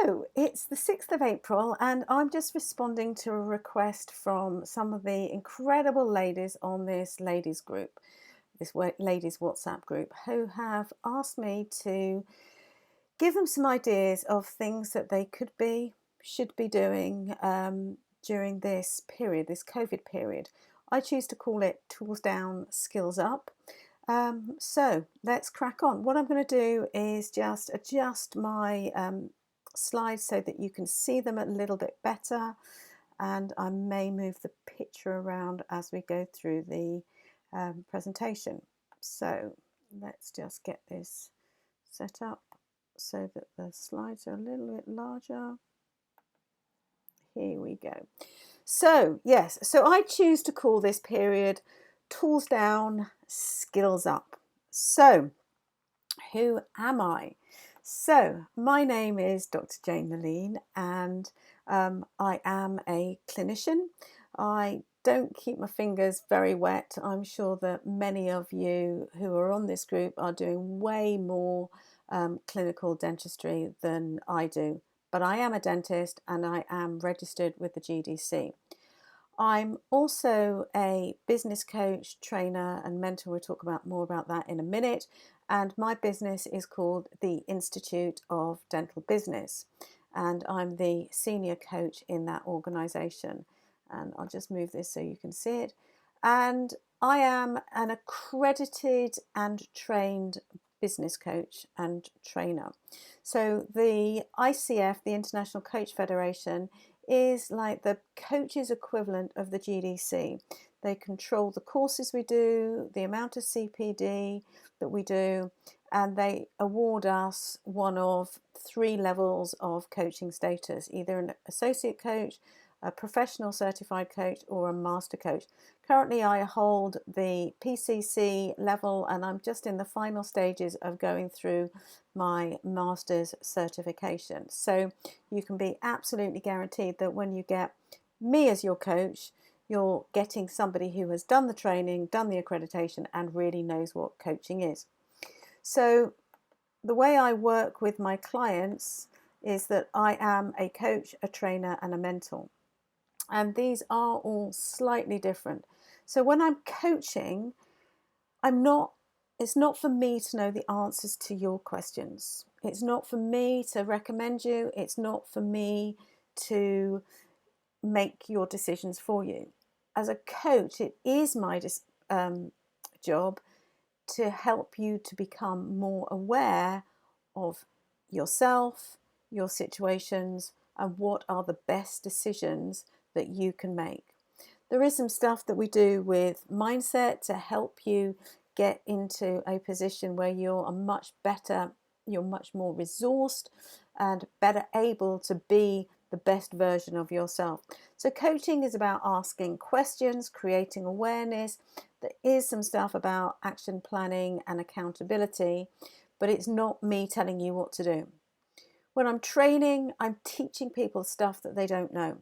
So it's the 6th of April, and I'm just responding to a request from some of the incredible ladies on this ladies group, ladies WhatsApp group, who have asked me to give them some ideas of things that they should be doing during this period, this COVID period. I choose to call it tools down, skills up. So let's crack on. What I'm going to do is just adjust my slides so that you can see them a little bit better, and I may move the picture around as we go through the presentation. So let's just get this set up so that the slides are a little bit larger. Here we go. So yes, so I choose to call this period tools down, skills up. So who am I? So my name is Dr. Jane Naleen, and I am a clinician. I don't keep my fingers very wet. I'm sure that many of you who are on this group are doing way more clinical dentistry than I do. But I am a dentist and I am registered with the GDC. I'm also a business coach, trainer, and mentor. We'll talk about more about that in a minute. And my business is called the Institute of Dental Business. And I'm the senior coach in that organisation. And I'll just move this so you can see it. And I am an accredited and trained business coach and trainer. So the ICF, the International Coach Federation, is like the coaches equivalent of the GDC. They control the courses we do, the amount of CPD that we do, and they award us one of 3 levels of coaching status, either an associate coach, a professional certified coach, or a master coach. Currently I hold the PCC level, and I'm just in the final stages of going through my master's certification. So you can be absolutely guaranteed that when you get me as your coach, you're getting somebody who has done the training, done the accreditation, and really knows what coaching is. So the way I work with my clients is that I am a coach, a trainer, and a mentor. And these are all slightly different. So when I'm coaching, it's not for me to know the answers to your questions. It's not for me to recommend you. It's not for me to make your decisions for you. As a coach, it is my job to help you to become more aware of yourself, your situations, and what are the best decisions that you can make. There is some stuff that we do with mindset to help you get into a position where you're much more resourced and better able to be the best version of yourself. So coaching is about asking questions, creating awareness. There is some stuff about action planning and accountability, but it's not me telling you what to do. When I'm training, I'm teaching people stuff that they don't know.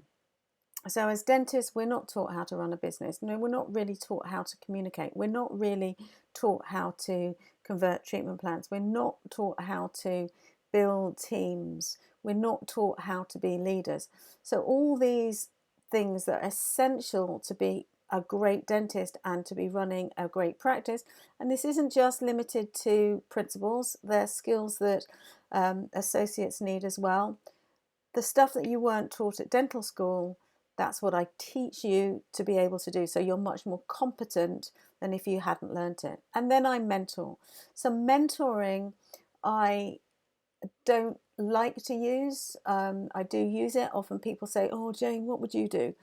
So as dentists, we're not taught how to run a business. No, we're not really taught how to communicate. We're not really taught how to convert treatment plans. We're not taught how to build teams. We're not taught how to be leaders. So all these things that are essential to be a great dentist and to be running a great practice. And this isn't just limited to principals. They're skills that associates need as well. The stuff that you weren't taught at dental school, that's what I teach you to be able to do. So you're much more competent than if you hadn't learned it. And then I mentor. So mentoring, I don't like to use. I do use it. Often people say, oh, Jane, what would you do?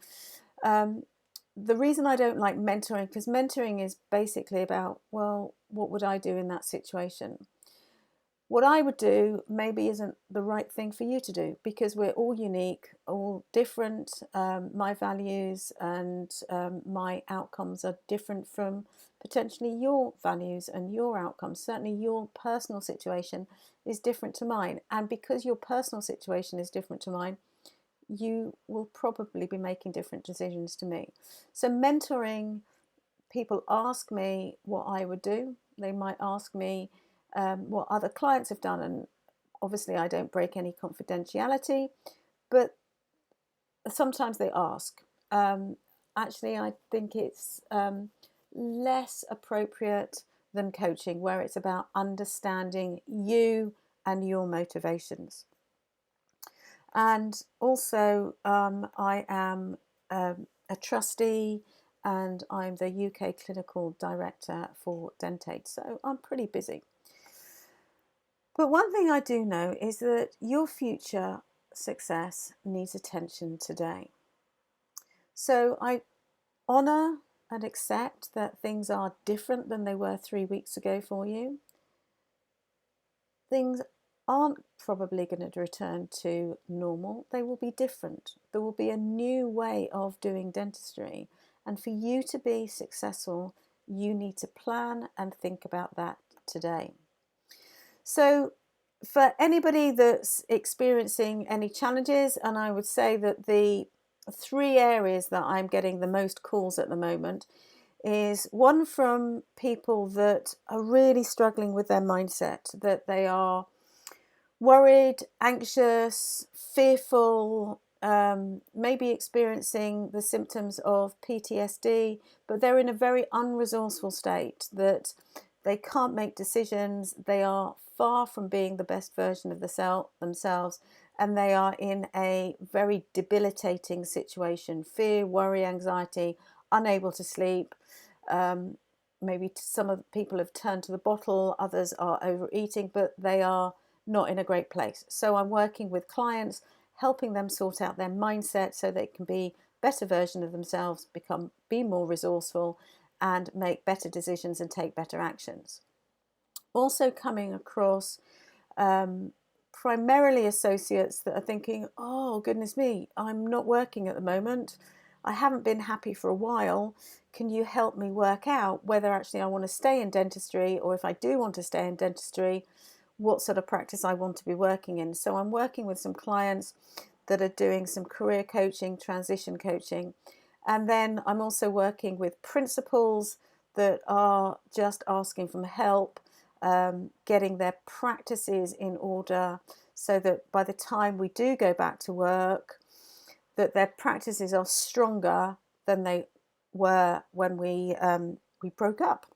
The reason I don't like mentoring, because mentoring is basically about, well, what would I do in that situation? What I would do maybe isn't the right thing for you to do, because we're all unique, all different. My values and my outcomes are different from potentially your values and your outcomes. Certainly your personal situation is different to mine. And because your personal situation is different to mine, you will probably be making different decisions to me. So mentoring, people ask me what I would do. They might ask me what other clients have done, and Obviously, I don't break any confidentiality, but sometimes they ask. Actually, I think it's less appropriate than coaching, where it's about understanding you and your motivations. And also, I am a trustee and I'm the UK Clinical Director for Dentate, so I'm pretty busy. But one thing I do know is that your future success needs attention today. So I honour and accept that things are different than they were 3 weeks ago for you. Things aren't probably going to return to normal. They will be different. There will be a new way of doing dentistry. And for you to be successful, you need to plan and think about that today. So for anybody that's experiencing any challenges, and I would say that the 3 areas that I'm getting the most calls at the moment is one from people that are really struggling with their mindset, that they are worried, anxious, fearful, maybe experiencing the symptoms of PTSD, but they're in a very unresourceful state, that they can't make decisions, they are far from being the best version of themselves, and they are in a very debilitating situation. Fear, worry, anxiety, unable to sleep. Maybe some of the people have turned to the bottle, others are overeating, but they are not in a great place. So I'm working with clients, helping them sort out their mindset so they can be a better version of themselves, be more resourceful, and make better decisions and take better actions. Also coming across primarily associates that are thinking, oh goodness me, I'm not working at the moment, I haven't been happy for a while, can you help me work out whether actually I want to stay in dentistry, or if I do want to stay in dentistry, what sort of practice I want to be working in. So I'm working with some clients that are doing some career coaching, transition coaching, and then I'm also working with principals that are just asking for help, getting their practices in order so that by the time we do go back to work, that their practices are stronger than they were when we broke up.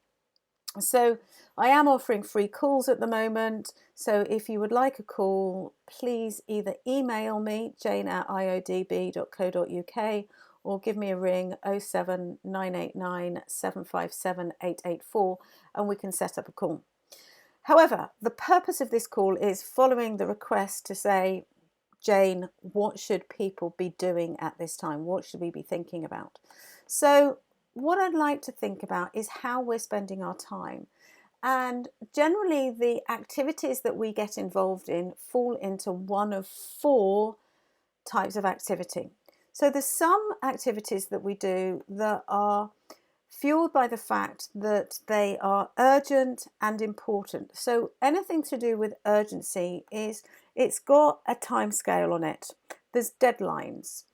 So I am offering free calls at the moment. So if you would like a call, please either email me, jane@iodb.co.uk, or give me a ring 07989 757 884 and we can set up a call. However, the purpose of this call is following the request to say, Jane, what should people be doing at this time? What should we be thinking about? So what I'd like to think about is how we're spending our time. And generally the activities that we get involved in fall into one of 4 types of activity. So there's some activities that we do that are fueled by the fact that they are urgent and important. So anything to do with urgency is, it's got a time scale on it. There's deadlines.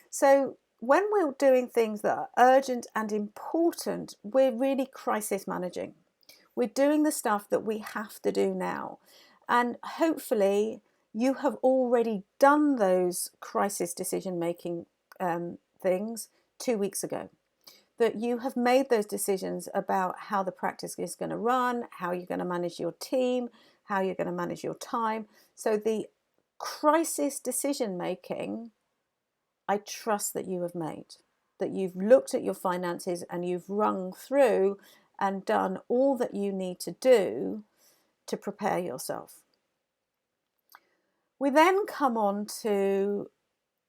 So when we're doing things that are urgent and important, we're really crisis managing. We're doing the stuff that we have to do now. And hopefully you have already done those crisis decision making things 2 weeks ago. That you have made those decisions about how the practice is going to run, how you're going to manage your team, how you're going to manage your time. So the crisis decision making, I trust that you have made, that you've looked at your finances and you've rung through and done all that you need to do to prepare yourself. We then come on to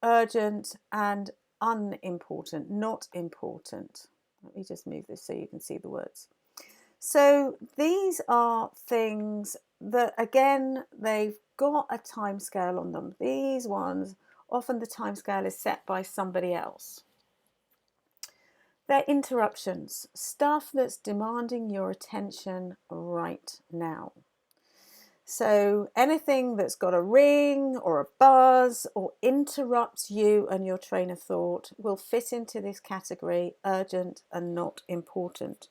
urgent and unimportant, not important. Let me just move this so you can see the words. So these are things that, again, they've got a time scale on them. These ones, often the time scale is set by somebody else. They're interruptions, stuff that's demanding your attention right now. So anything that's got a ring or a buzz or interrupts you and your train of thought will fit into this category, urgent and not important.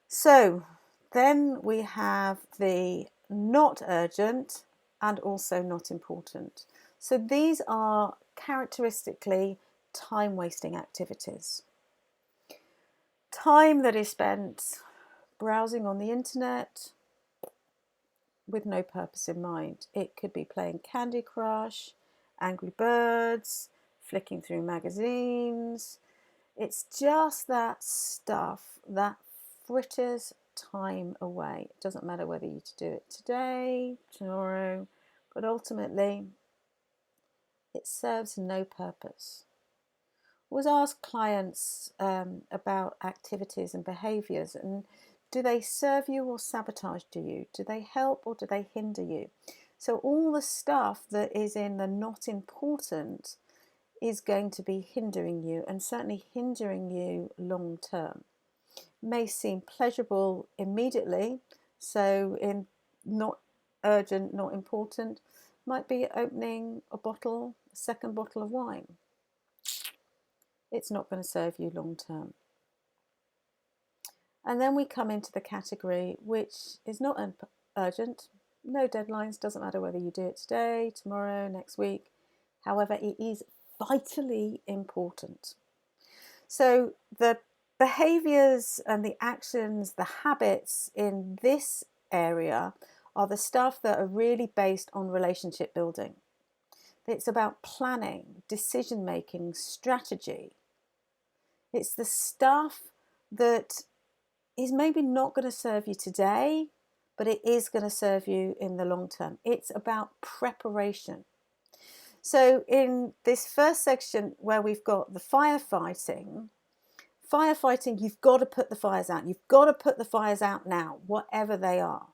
So then we have the not urgent and also not important. So these are characteristically time-wasting activities. Time that is spent browsing on the internet with no purpose in mind. It could be playing Candy Crush, Angry Birds, flicking through magazines. It's just that stuff that fritters time away. It doesn't matter whether you do it today, tomorrow, but ultimately it serves no purpose. I always ask clients about activities and behaviours, and do they serve you or sabotage you? Do they help or do they hinder you? So all the stuff that is in the not important is going to be hindering you, and certainly hindering you long term. May seem pleasurable immediately, so in not urgent, not important, might be opening a second bottle of wine. It's not going to serve you long term. And then we come into the category which is not urgent, no deadlines, doesn't matter whether you do it today, tomorrow, next week. However, it is vitally important. So the behaviours and the actions, the habits in this area are the stuff that are really based on relationship building. It's about planning, decision making, strategy. It's the stuff that is maybe not going to serve you today, but it is going to serve you in the long term. It's about preparation. So in this first section where we've got the firefighting, you've got to put the fires out. You've got to put the fires out now, whatever they are.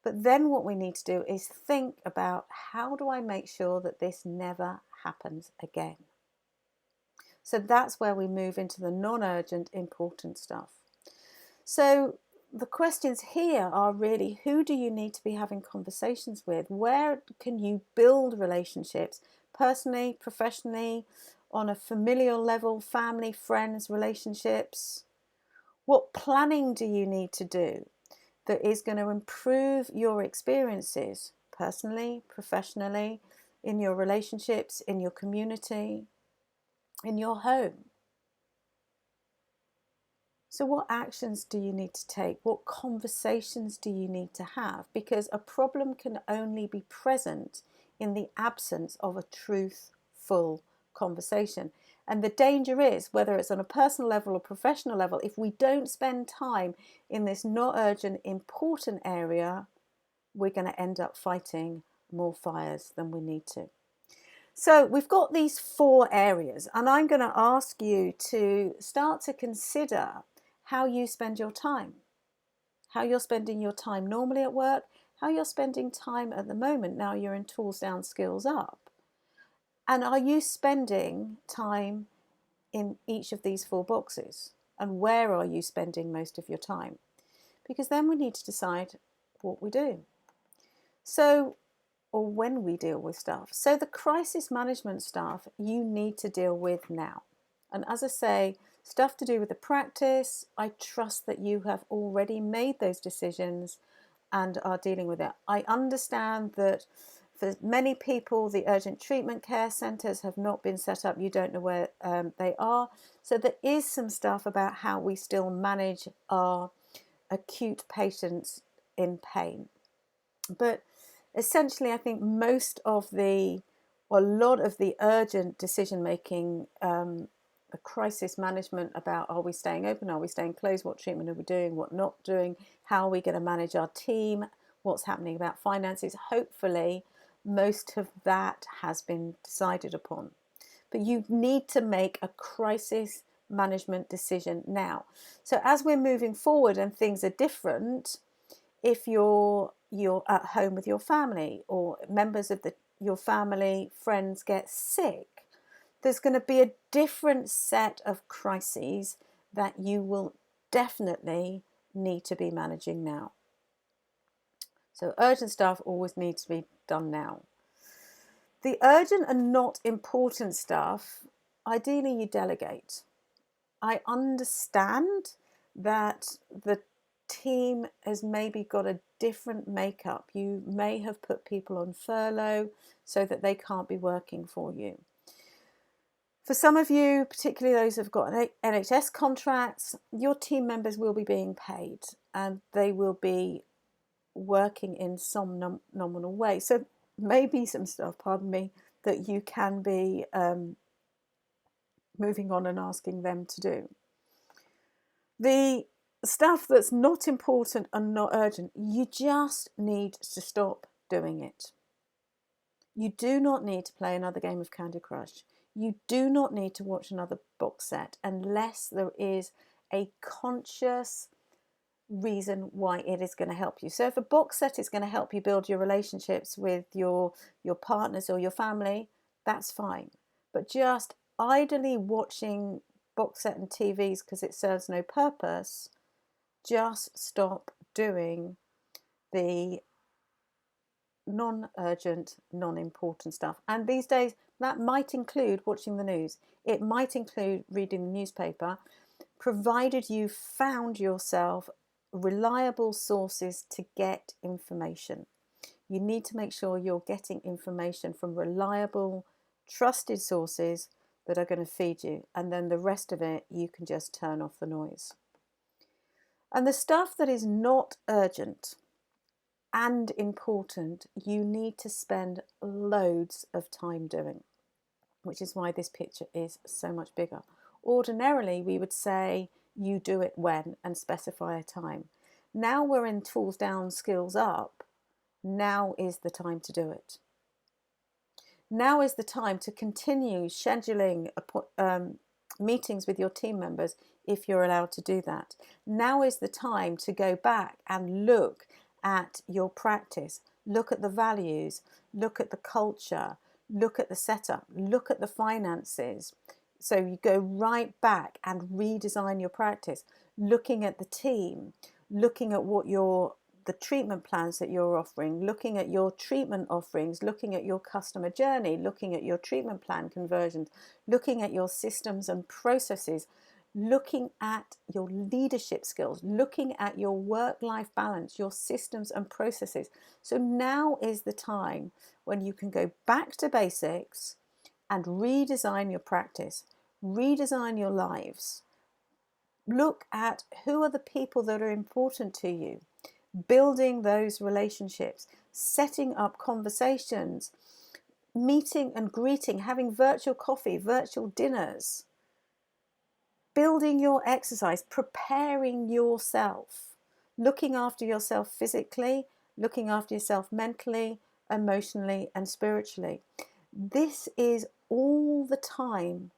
But then what we need to do is think about, how do I make sure that this never happens again? So that's where we move into the non-urgent, important stuff. So the questions here are really, who do you need to be having conversations with? Where can you build relationships, personally, professionally, on a familial level, family, friends, relationships? What planning do you need to do that is going to improve your experiences, personally, professionally, in your relationships, in your community, in your home? So what actions do you need to take? What conversations do you need to have? Because a problem can only be present in the absence of a truthful conversation. And the danger is, whether it's on a personal level or professional level, if we don't spend time in this not urgent, important area, we're going to end up fighting more fires than we need to. So we've got these 4 areas, and I'm going to ask you to start to consider how you spend your time, how you're spending your time normally at work, how you're spending time at the moment now you're in Tools Down, Skills Up. And are you spending time in each of these 4 boxes? And where are you spending most of your time? Because then we need to decide what we do. So, or when we deal with stuff. So the crisis management stuff you need to deal with now. And as I say, stuff to do with the practice, I trust that you have already made those decisions and are dealing with it. I understand that for many people, the urgent treatment care centres have not been set up. You don't know where they are. So there is some stuff about how we still manage our acute patients in pain. But essentially, I think a lot of the urgent decision making, the crisis management about, are we staying open, are we staying closed, what treatment are we doing, what not doing, how are we going to manage our team, what's happening about finances, hopefully most of that has been decided upon. But you need to make a crisis management decision now. So as we're moving forward and things are different, if you're at home with your family, or members of your family, friends get sick, there's going to be a different set of crises that you will definitely need to be managing now. So urgent stuff always needs to be done now. The urgent and not important stuff, ideally you delegate. I understand that the team has maybe got a different makeup. You may have put people on furlough so that they can't be working for you. For some of you, particularly those who've got NHS contracts, your team members will be being paid and they will be working in some nominal way. So maybe some stuff, that you can be moving on and asking them to do. The stuff that's not important and not urgent, you just need to stop doing it. You do not need to play another game of Candy Crush. You do not need to watch another box set unless there is a conscious reason why it is going to help you. So if a box set is going to help you build your relationships with your partners or your family, that's fine. But just idly watching box set and TVs because it serves no purpose, just stop doing the non-urgent, non-important stuff. And these days that might include watching the news. It might include reading the newspaper, provided you found yourself reliable sources to get information. You need to make sure you're getting information from reliable, trusted sources that are going to feed you, and then the rest of it you can just turn off the noise. And the stuff that is not urgent and important, you need to spend loads of time doing, which is why this picture is so much bigger. Ordinarily, we would say you do it when and specify a time. Now we're in tools down, skills up. Now is the time to do it. Now is the time to continue scheduling meetings with your team members if you're allowed to do that. Now is the time to go back and look at your practice, look at the values, look at the culture, look at the setup, look at the finances. So you go right back and redesign your practice, looking at the team, looking at what the treatment plans that you're offering, looking at your treatment offerings, looking at your customer journey, looking at your treatment plan conversions, looking at your systems and processes, looking at your leadership skills, looking at your work-life balance, your systems and processes. So now is the time when you can go back to basics and redesign your practice, redesign your lives. Look at who are the people that are important to you, building those relationships, setting up conversations, meeting and greeting, having virtual coffee, virtual dinners, building your exercise, preparing yourself, looking after yourself physically, looking after yourself mentally, emotionally, and spiritually. This is all the time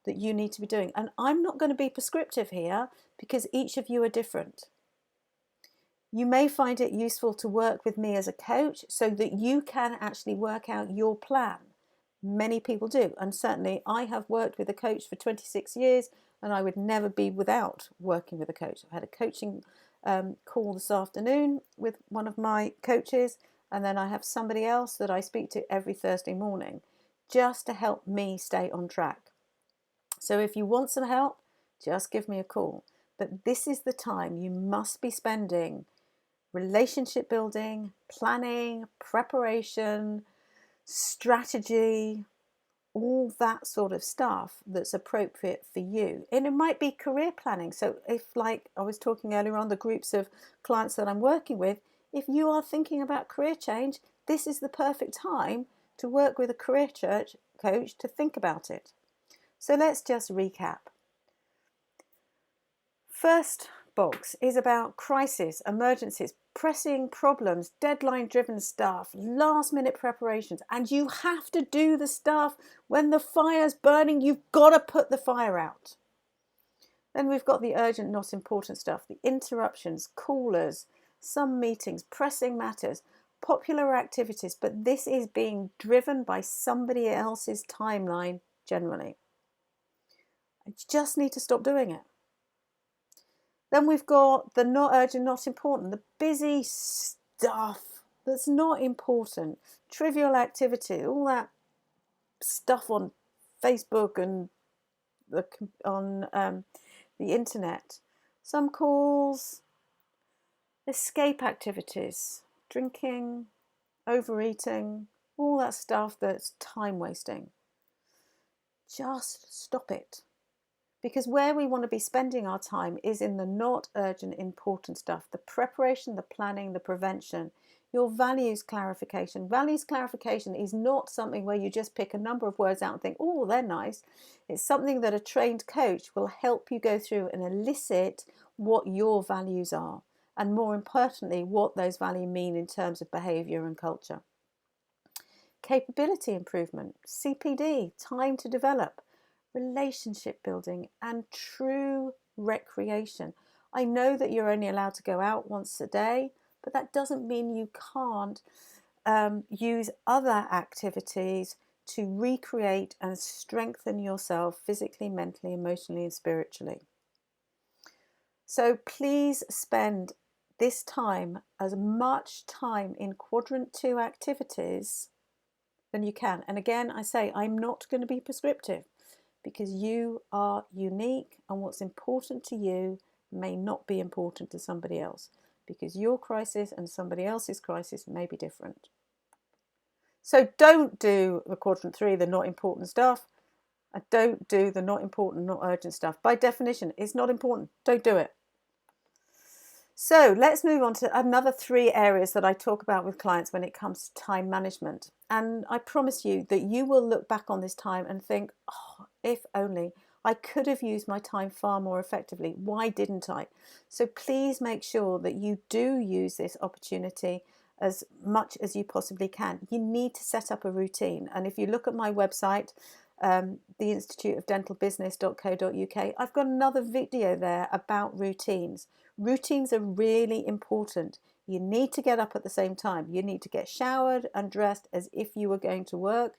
that you need to be doing. And I'm not going to be prescriptive here because each of you are different. You may find it useful to work with me as a coach so that you can actually work out your plan. Many people do, and certainly I have worked with a coach for 26 years and I would never be without working with a coach. I had a coaching call this afternoon with one of my coaches, and then I have somebody else that I speak to every Thursday morning just to help me stay on track. So if you want some help, just give me a call. But this is the time you must be spending relationship building, planning, preparation, strategy, all that sort of stuff that's appropriate for you. And it might be career planning. So if, like I was talking earlier on, the groups of clients that I'm working with, if you are thinking about career change, this is the perfect time to work with a career coach to think about it. So let's just recap. First box is about crisis, emergencies, pressing problems, deadline-driven stuff, last-minute preparations, and you have to do the stuff when the fire's burning. You've got to put the fire out. Then we've got the urgent, not important stuff, the interruptions, callers, some meetings, pressing matters, popular activities, but this is being driven by somebody else's timeline generally. I just need to stop doing it. Then we've got the not urgent, not important, the busy stuff that's not important, trivial activity, all that stuff on Facebook and on the internet. Some calls, Escape activities, drinking, overeating, all that stuff that's time wasting. Just stop it. Because where we want to be spending our time is in the not urgent, important stuff, the preparation, the planning, the prevention, your values clarification. Values clarification is not something where you just pick a number of words out and think, oh, they're nice. It's something that a trained coach will help you go through and elicit what your values are, and more importantly, what those values mean in terms of behaviour and culture. Capability improvement, CPD, time to develop, relationship building, and true recreation. I know that you're only allowed to go out once a day, but that doesn't mean you can't use other activities to recreate and strengthen yourself physically, mentally, emotionally, and spiritually. So please spend this time, as much time in quadrant 2 activities than you can. And again, I say I'm not going to be prescriptive, because you are unique, and what's important to you may not be important to somebody else, because your crisis and somebody else's crisis may be different. So don't do the quadrant 3, the not important stuff, and don't do the not important, not urgent stuff. By definition, it's not important. Don't do it. So let's move on to another 3 areas that I talk about with clients when it comes to time management. And I promise you that you will look back on this time and think, oh, if only I could have used my time far more effectively. Why didn't I? So please make sure that you do use this opportunity as much as you possibly can. You need to set up a routine. And if you look at my website, the instituteofdentalbusiness.co.uk, I've got another video there about routines. Routines are really important. You need to get up at the same time. You need to get showered and dressed as if you were going to work,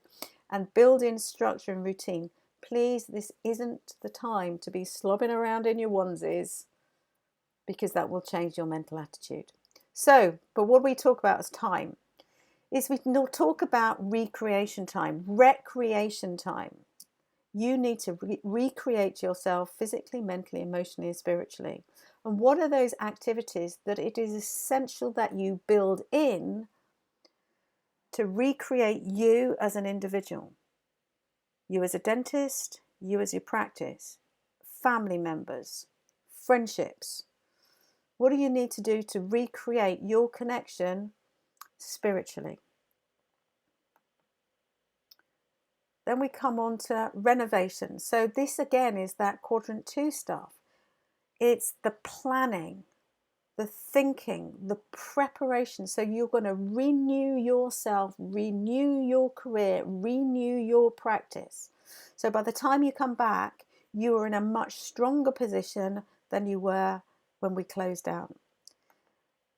and build in structure and routine. Please, this isn't the time to be slobbing around in your onesies, because that will change your mental attitude. So, but what we talk about as time is we talk about recreation time, recreation time. You need to recreate yourself physically, mentally, emotionally, and spiritually. And what are those activities that it is essential that you build in to recreate you as an individual? You as a dentist, you as your practice, family members, friendships. What do you need to do to recreate your connection spiritually? Then we come on to renovation. So this again is that quadrant 2 stuff. It's the planning, the thinking, the preparation. So you're going to renew yourself, renew your career, renew your practice. So by the time you come back, you are in a much stronger position than you were when we closed down.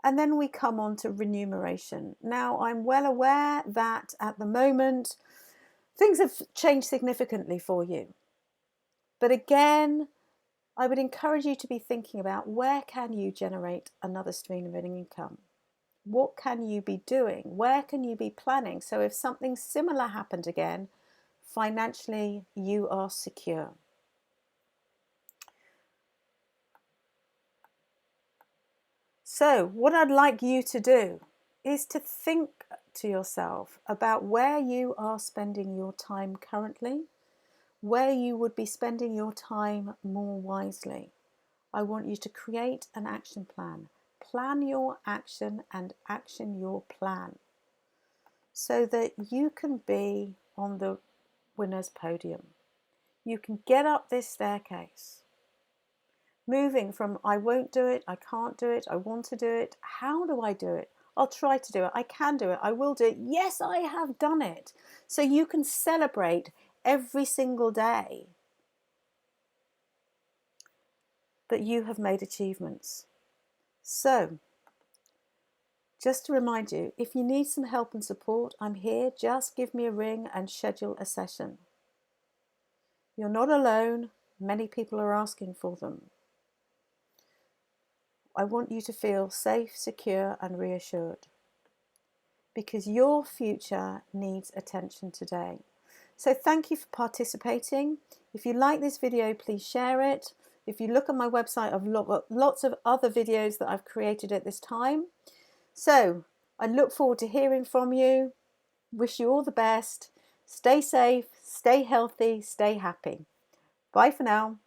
And then we come on to remuneration. Now, I'm well aware that at the moment, things have changed significantly for you. But again, I would encourage you to be thinking about, where can you generate another stream of income? What can you be doing? Where can you be planning? So if something similar happened again, financially you are secure. So what I'd like you to do is to think to yourself about where you are spending your time currently, where you would be spending your time more wisely. I want you to create an action plan. Plan your action and action your plan, so that you can be on the winner's podium. You can get up this staircase. Moving from I won't do it, I can't do it, I want to do it, how do I do it? I'll try to do it, I can do it, I will do it, yes, I have done it. So you can celebrate every single day that you have made achievements. So, just to remind you, if you need some help and support, I'm here. Just give me a ring and schedule a session. You're not alone. Many people are asking for them. I want you to feel safe, secure, and reassured, because your future needs attention today. So thank you for participating. If you like this video, please share it. If you look at my website, I've got lots of other videos that I've created at this time. So I look forward to hearing from you. Wish you all the best. Stay safe, stay healthy, stay happy. Bye for now.